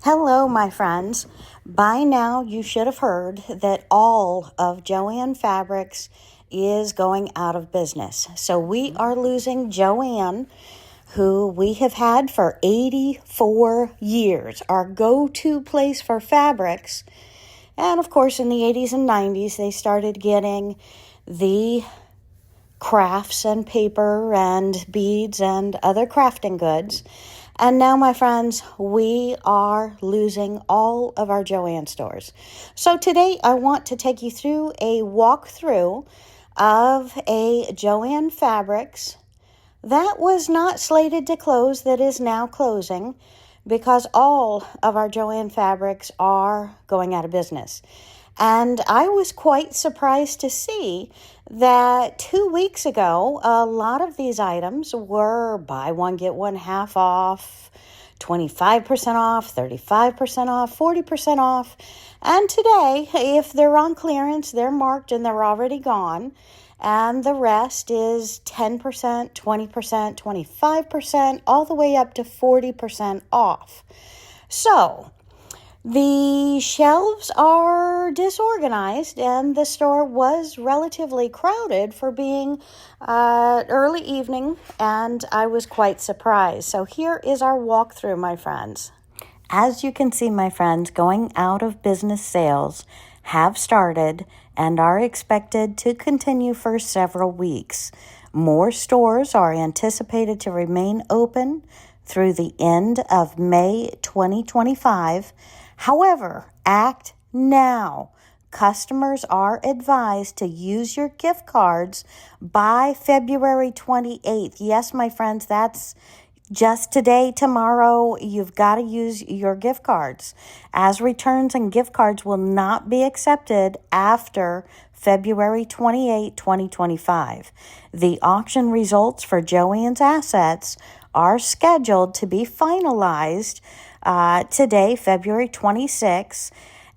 Hello, my friends. By now, you should have heard that all of JOANN Fabrics is going out of business. So we are losing JOANN, who we have had for 84 years, our go-to place for fabrics. And of course, in the 80s and 90s, they started getting the crafts and paper and beads and other crafting goods. And now, my friends, we are losing all of our JOANN stores. So today I want to take you through a walkthrough of a JOANN Fabrics that was not slated to close, that is now closing, because all of our JOANN Fabrics are going out of business. And I was quite surprised to see that 2 weeks ago, a lot of these items were buy one, get one half off, 25% off, 35% off, 40% off. And today, if they're on clearance, they're marked and they're already gone. And the rest is 10%, 20%, 25%, all the way up to 40% off. So the shelves are disorganized, and the store was relatively crowded for being early evening, and I was quite surprised. So here is our walkthrough, my friends. As you can see, my friends, going out of business sales have started and are expected to continue for several weeks. More stores are anticipated to remain open through the end of May 2025. However, act now. Customers are advised to use your gift cards by February 28th. Yes, my friends, that's just today, tomorrow. You've got to use your gift cards, as returns and gift cards will not be accepted after February 28, 2025. The auction results for JOANN's assets are scheduled to be finalized today, February 26,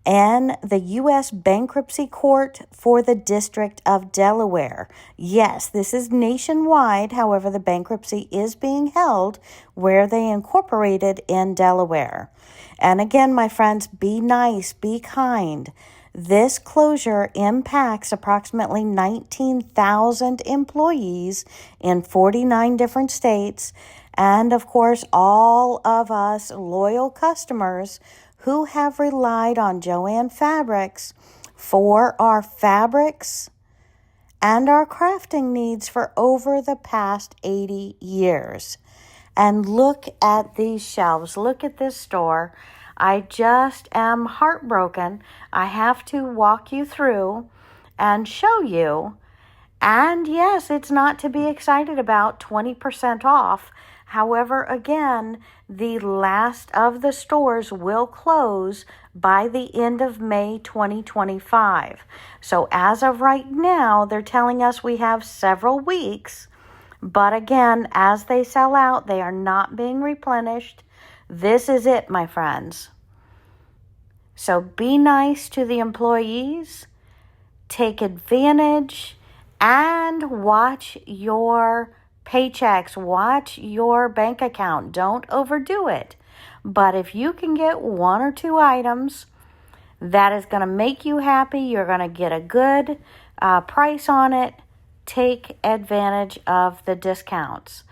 and the U.S. Bankruptcy Court for the District of Delaware. Yes, this is nationwide. However, the bankruptcy is being held where they incorporated in Delaware. And again, my friends, be nice, be kind. This closure impacts approximately 19,000 employees in 49 different states, and of course, all of us loyal customers who have relied on JOANN Fabrics for our fabrics and our crafting needs for over the past 80 years. And look at these shelves. Look at this store. I just am heartbroken. I have to walk you through and show you. And yes, it's not to be excited about, 20% off. However, again, the last of the stores will close by the end of May 2025. So as of right now, they're telling us we have several weeks. But again, as they sell out, they are not being replenished. This is it, my friends. So be nice to the employees, take advantage, and watch your paychecks, watch your bank account. Don't overdo it. But if you can get one or two items that is going to make you happy, you're going to get a good price on it, take advantage of the discounts.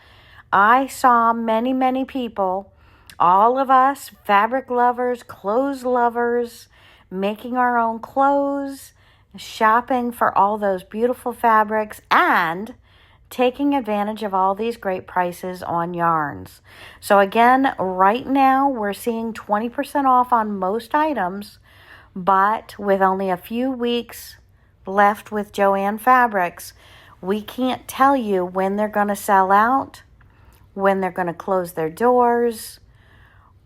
I saw many people, all of us fabric lovers, clothes lovers, making our own clothes, shopping for all those beautiful fabrics, and taking advantage of all these great prices on yarns. So again, right now we're seeing 20% off on most items, but with only a few weeks left with JOANN Fabrics, we can't tell you when they're going to sell out, when they're going to close their doors,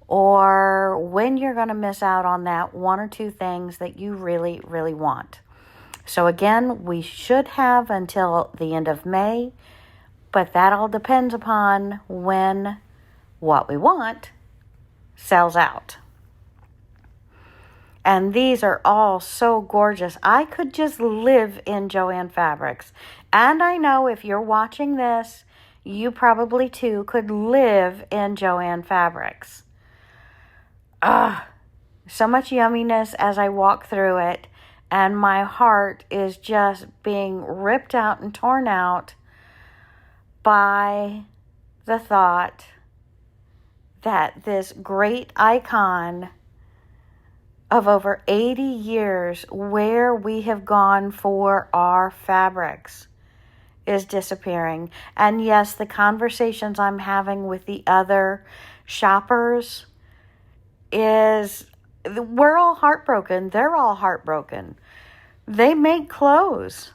or when you're going to miss out on that one or two things that you really, really want. So again, we should have until the end of May, but that all depends upon when what we want sells out. And these are all so gorgeous. I could just live in JOANN Fabrics. And I know if you're watching this, you probably too could live in JOANN Fabrics. So much yumminess as I walk through it, and my heart is just being ripped out and torn out by the thought that this great icon of over 80 years, where we have gone for our fabrics, is disappearing. And yes, the conversations I'm having with the other shoppers is, we're all heartbroken. They're all heartbroken. They make clothes.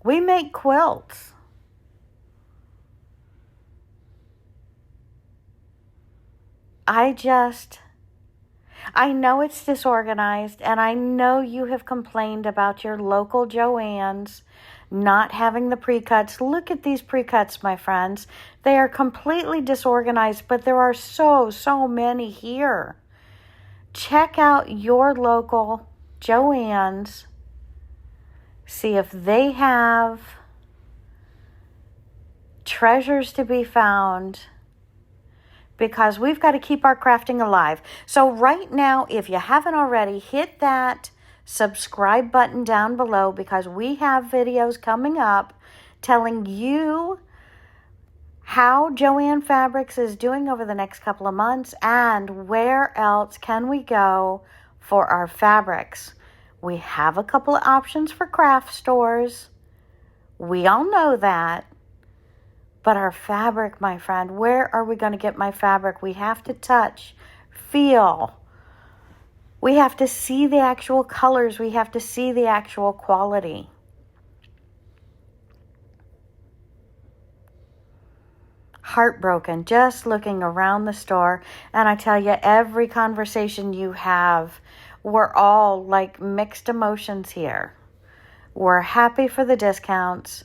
We make quilts. I know it's disorganized, and I know you have complained about your local JOANNs not having the pre-cuts. Look at these pre-cuts, my friends. They are completely disorganized, but there are so many here. Check out your local JOANNs. See if they have treasures to be found, because we've got to keep our crafting alive. So right now, if you haven't already, hit that subscribe button down below, because we have videos coming up telling you how JOANN Fabrics is doing over the next couple of months and where else can we go for our fabrics. We have a couple of options for craft stores. We all know that. But our fabric, my friend, where are we going to get my fabric? We have to touch, feel. We have to see the actual colors. We have to see the actual quality. Heartbroken, just looking around the store. And I tell you, every conversation you have, we're all like mixed emotions here. We're happy for the discounts.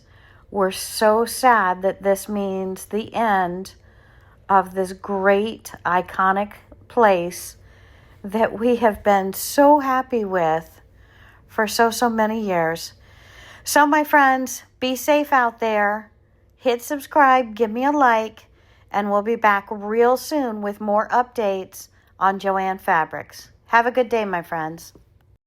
We're so sad that this means the end of this great, iconic place that we have been so happy with for so many years. So, my friends, be safe out there. Hit subscribe, give me a like, and we'll be back real soon with more updates on JOANN Fabrics. Have a good day, my friends.